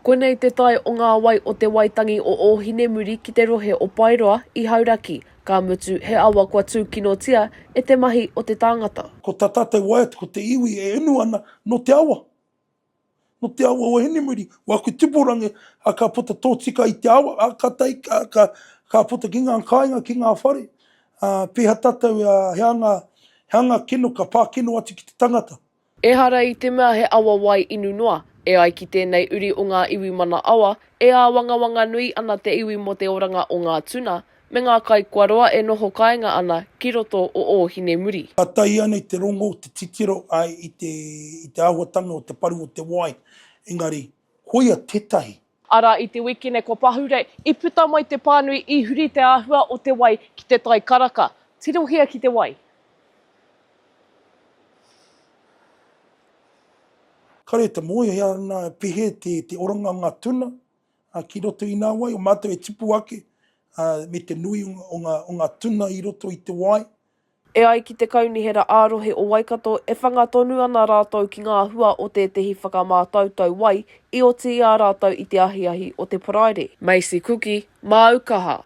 Konei te tai o ngā wai o te waitangi o Ōhinemuri ki te rohe o Paeroa i Hauraki, ka mutu he awa kua tūkinotia e te mahi o te tangata. Ko tā tātai wai atu, ko te iwi e enu ana no te awa. No te awa o Ōhinemuri. Wa koe tuporange a ka puta tōtika i te awa, a ka tai, ka puta ki ngā kāinga, ki ngā whare. Pēha tātou heanga kino, ka pā kino atu ki te tangata. Ehara i te mea he awa wai inu noa, e ai ki tēnei uri o ngā iwi mana awa, e a wangawanga nui ana te iwi mo te oranga o ngā tuna, me ngā kai kuaroa e noho kāinga ana ki roto o Ōhinemuri. Ka tai ana i te rongo, te titiro, i te ahuatanga o te paru o te wai. Engari, hoia tetahi. Ara i te wikine ko pahure, i puta mai te pānui i huri te āhua o te wai ki te tai karaka. Tirohia ki te wai. Kare te moe hea nā pehe te oranga o ngā tuna, ki roto i nā wai, o mātou e tipu ake me te nui o ngā tuna i roto i te wai. E ai ki te kaunihera ārohe o Waikato, e whangatonu ana rātou ki ngā hua o te tehi whakamātautau wai, i o te ia rātou i te ahiahi o te paraire. Maisi Kuki, mā Aukaha.